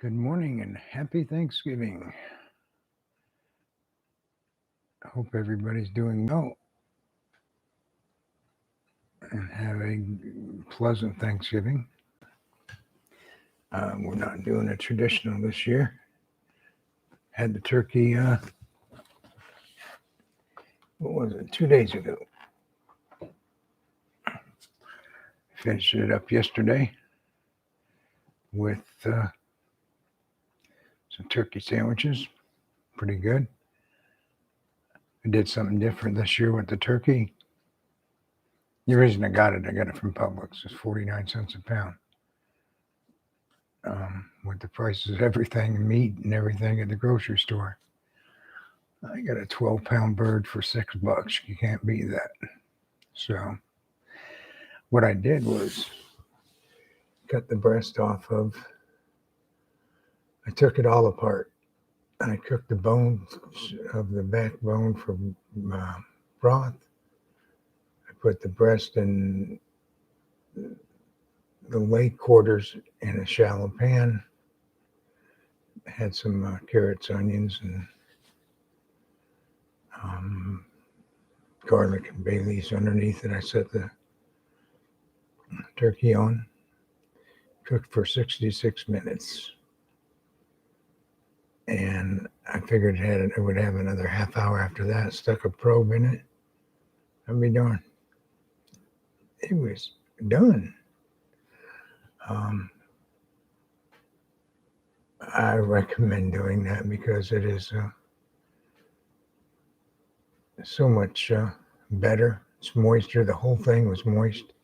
Good morning and happy Thanksgiving. I hope everybody's doing well and have a pleasant Thanksgiving. We're not doing a traditional this year. Had the turkey, what was it, 2 days ago. Finished it up yesterday with some turkey sandwiches. Pretty good. I did something different this year with the turkey. The reason I got it from Publix. It's 49 cents a pound. With the prices of everything, meat and everything at the grocery store. I got a 12-pound bird for $6. You can't beat that. So what I did was cut the breast off of, I took it all apart. I cooked the bones of the backbone for broth. I put the breast and the leg quarters in a shallow pan. Had some carrots, onions, and garlic and bay leaves underneath it. I set the turkey on. Cooked for 66 minutes. And I figured it would have another half hour after that. Stuck a probe in it. I'd be darned. It was done. I recommend doing that because it is so much better. It's moisture. The whole thing was moist,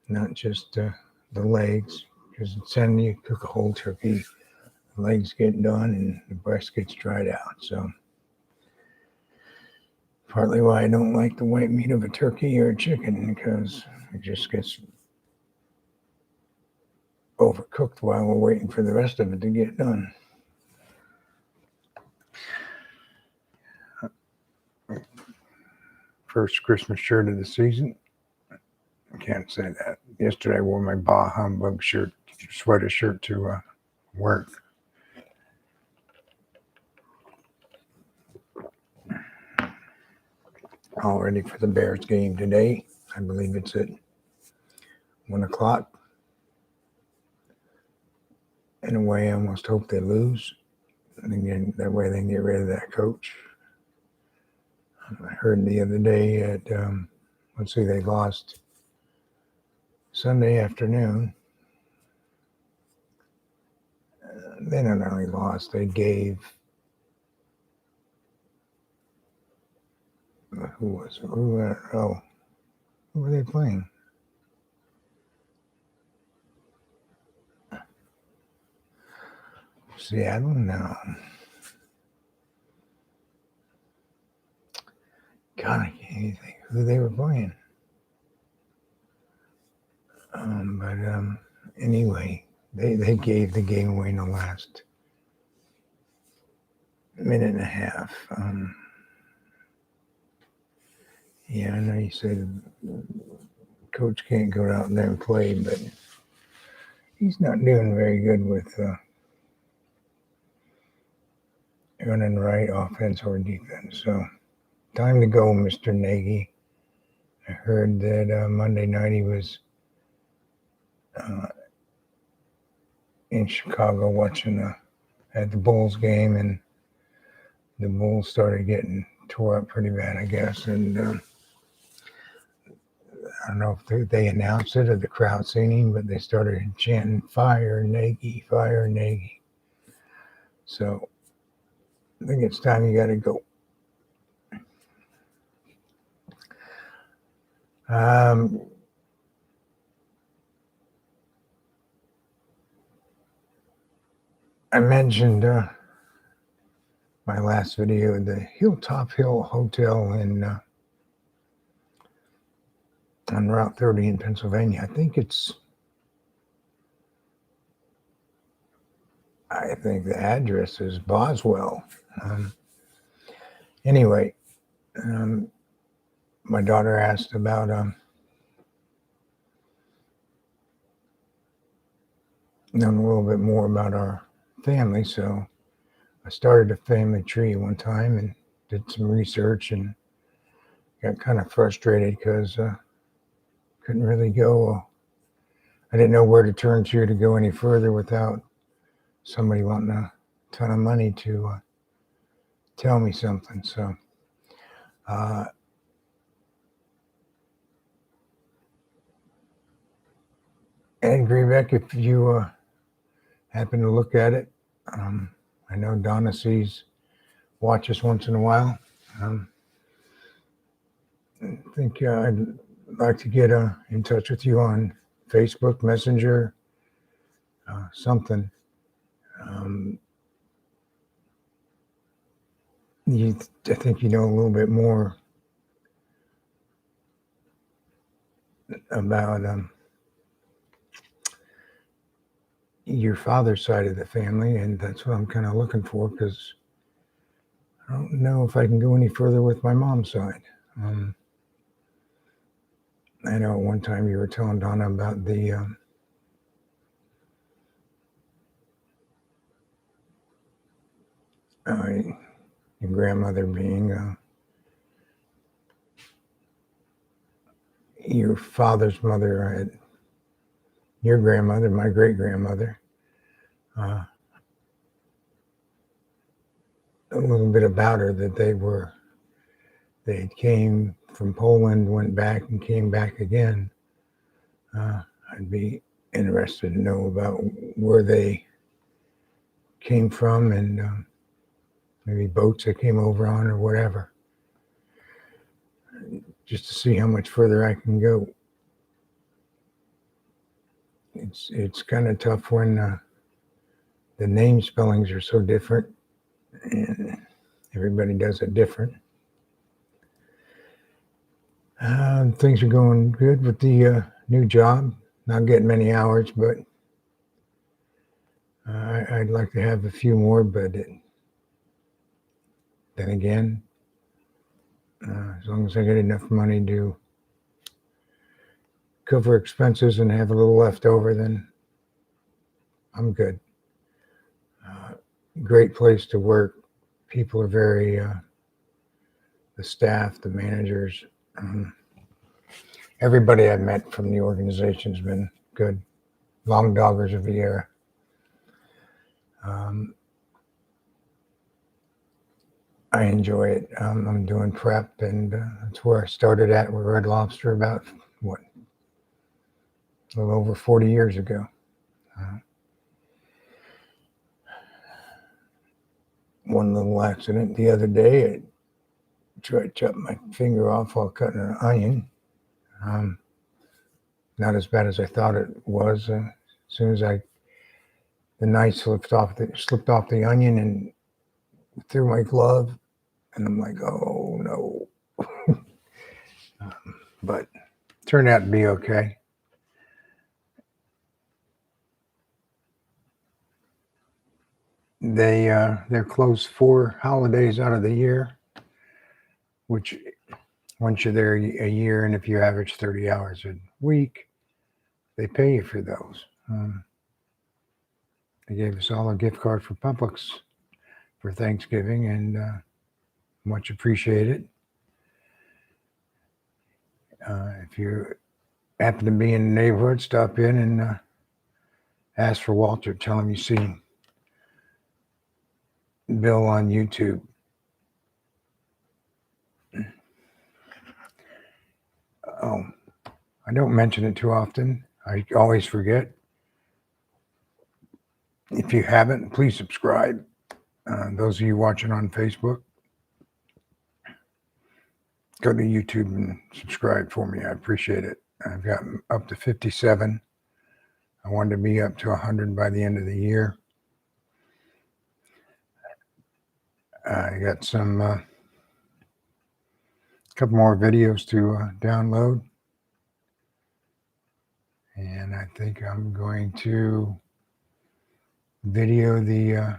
not just the legs. Because it's when you cook a whole turkey, the legs get done and the breast gets dried out. So partly why I don't like the white meat of a turkey or a chicken, because it just gets overcooked while we're waiting for the rest of it to get done. First Christmas shirt of the season. I can't say that. Yesterday I wore my Bah Humbug sweater shirt to work. All ready for the Bears game today. I believe it's at 1 o'clock. In a way, I almost hope they lose. And again, that way they can get rid of that coach. I heard the other day at, they lost Sunday afternoon. They not only lost, they gave, who were they playing? Seattle? No. God, I can't even think who they were playing. Anyway, they gave the game away in the last minute and a half. Yeah, I know you said coach can't go out there and play, but he's not doing very good with running right offense or defense. So time to go, Mr. Nagy. I heard that Monday night he was in Chicago watching at the Bulls game, and the Bulls started getting tore up pretty bad, I guess. And I don't know if they announced it or the crowd singing, but they started chanting, "Fire Nagy, fire Nagy." So I think it's time you got to go. I mentioned my last video, the Hilltop Hill Hotel on Route 30 in Pennsylvania. I think the address is Boswell. Anyway, my daughter asked about knowing a little bit more about our family, so I started a family tree one time and did some research and got kind of frustrated because couldn't really go. I didn't know where to turn to go any further without somebody wanting a ton of money to tell me something. So Ed Greenbeck, if you happen to look at it, I know Donna watches once in a while. I think I'd like to get in touch with you on Facebook, Messenger, something. I think you know a little bit more about your father's side of the family, and that's what I'm kind of looking for because I don't know if I can go any further with my mom's side. I know at one time you were telling Donna about your grandmother being your father's mother, your grandmother, my great grandmother. A little bit about her that they came from Poland, went back and came back again. I'd be interested to know about where they came from and maybe boats that came over on or whatever, just to see how much further I can go. It's kind of tough when the name spellings are so different and everybody does it different. Things are going good with the new job. Not getting many hours, but I'd like to have a few more. But then again, as long as I get enough money to cover expenses and have a little left over, then I'm good. Great place to work. People are very, the staff, the managers, everybody I've met from the organization's been good. Long doggers of the year. I enjoy it. I'm doing prep, and that's where I started at with Red Lobster about, a little over 40 years ago. One little accident the other day. I tried to chop my finger off while cutting an onion. Not as bad as I thought it was. As soon as the knife slipped off the onion and through my glove, and I'm like, oh no. But turned out to be okay. They're closed 4 holidays out of the year, which once you're there a year, and if you average 30 hours a week, they pay you for those. They gave us all a gift card for Publix for Thanksgiving, and much appreciated. If you happen to be in the neighborhood, stop in and ask for Walter. Tell him you see Bill on YouTube. Oh, I don't mention it too often. I always forget. If you haven't, please subscribe. Those of you watching on Facebook, go to YouTube and subscribe for me. I appreciate it. I've gotten up to 57. I wanted to be up to 100 by the end of the year. I got some couple more videos to download, and I think I'm going to video the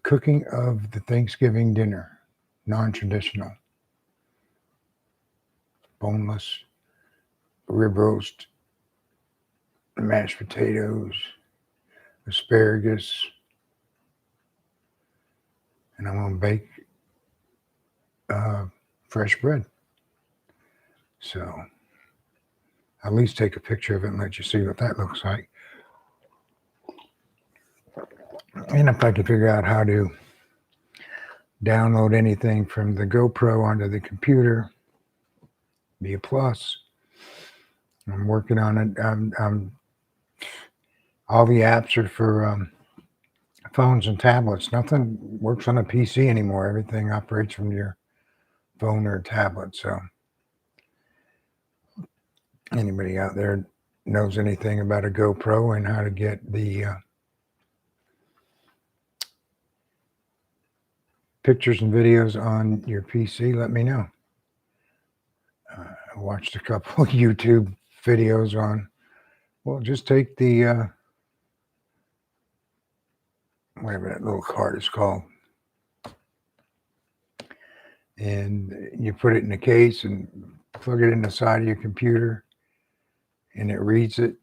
cooking of the Thanksgiving dinner, non-traditional, boneless, rib roast, mashed potatoes, asparagus, and I'm going to bake fresh bread. So at least take a picture of it and let you see what that looks like. And if I can figure out how to download anything from the GoPro onto the computer, be a plus. I'm working on it. All the apps are for phones and tablets. Nothing works on a PC anymore. Everything operates from your phone or tablet. So anybody out there knows anything about a GoPro and how to get the pictures and videos on your PC, let me know. I watched a couple of YouTube videos on, well, just take the whatever that little card is called, and you put it in a case and plug it in the side of your computer and it reads it.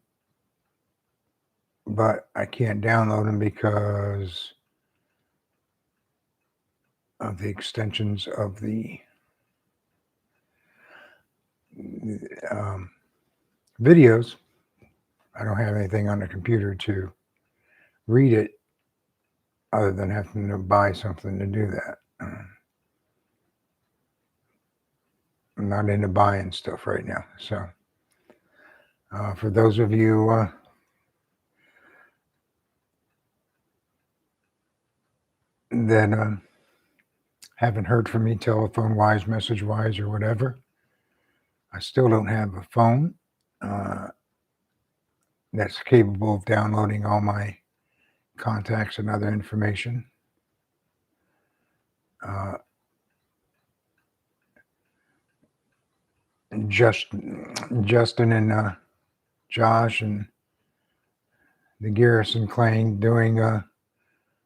But I can't download them because of the extensions of the videos. I don't have anything on the computer to read it other than having to buy something to do that. I'm not into buying stuff right now. So for those of you that haven't heard from me telephone wise, message wise, or whatever, I still don't have a phone that's capable of downloading all my contacts and other information. Justin and Josh and the Garrison Clang doing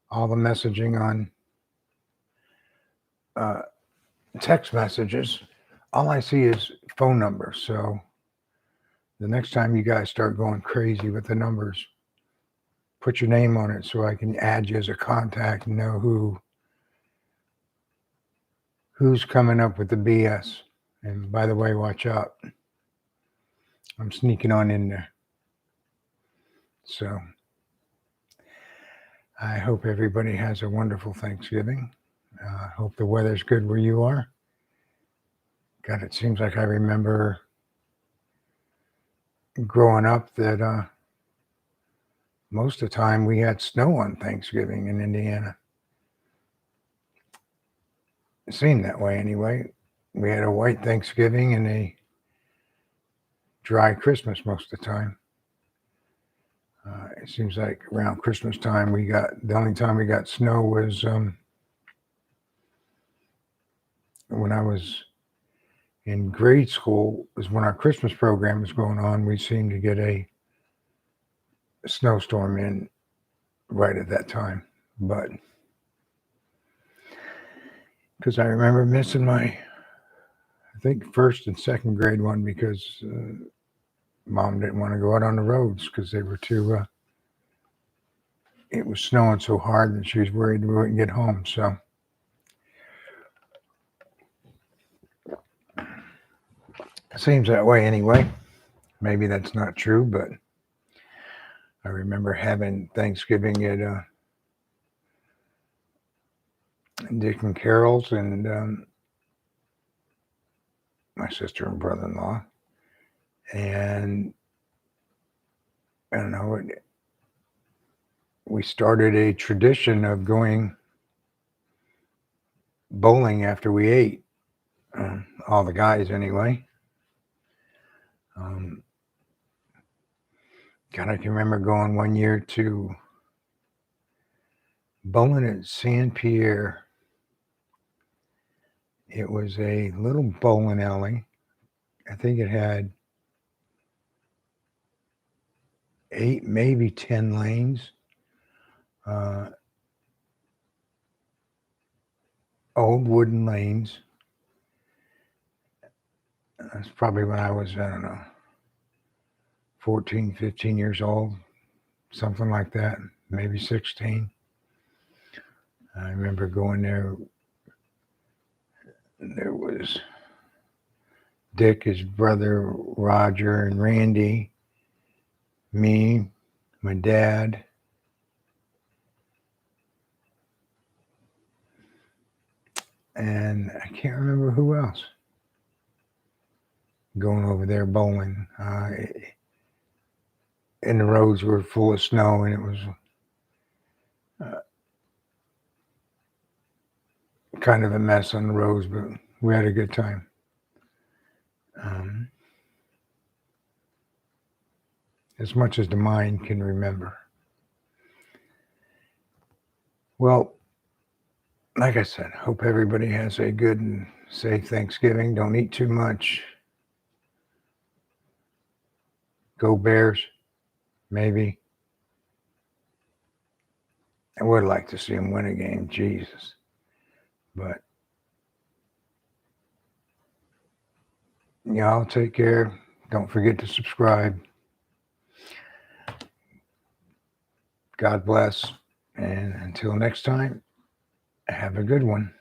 all the messaging on text messages. All I see is phone numbers. So the next time you guys start going crazy with the numbers, put your name on it so I can add you as a contact and know who's coming up with the BS. And by the way, watch out. I'm sneaking on in there. So I hope everybody has a wonderful Thanksgiving. I hope the weather's good where you are. God, it seems like I remember growing up that most of the time we had snow on Thanksgiving in Indiana. It seemed that way anyway. We had a white Thanksgiving and a dry Christmas most of the time. It seems like around Christmas time the only time we got snow was when I was in grade school, was when our Christmas program was going on. We seemed to get a snowstorm in right at that time. But because I remember missing my, I think, first and second grade one because Mom didn't want to go out on the roads because they were too, it was snowing so hard that she was worried we wouldn't get home. So it seems that way anyway. Maybe that's not true, but I remember having Thanksgiving at Dick and Carol's and my sister and brother-in-law. And I don't know, we started a tradition of going bowling after we ate, all the guys anyway. God, I can remember going one year to bowling at San Pierre. It was a little bowling alley. I think it had 8, maybe 10 lanes. Old wooden lanes. That's probably when I was, I don't know, 14, 15 years old, something like that, maybe 16. I remember going there. There was Dick, his brother Roger, and Randy, me, my dad, and I can't remember who else going over there bowling. And the roads were full of snow, and it was kind of a mess on the roads, but we had a good time. As much as the mind can remember. Well, like I said, hope everybody has a good and safe Thanksgiving. Don't eat too much. Go Bears, maybe. I would like to see them win a game, Jesus. But y'all take care. Don't forget to subscribe. God bless. And until next time, have a good one.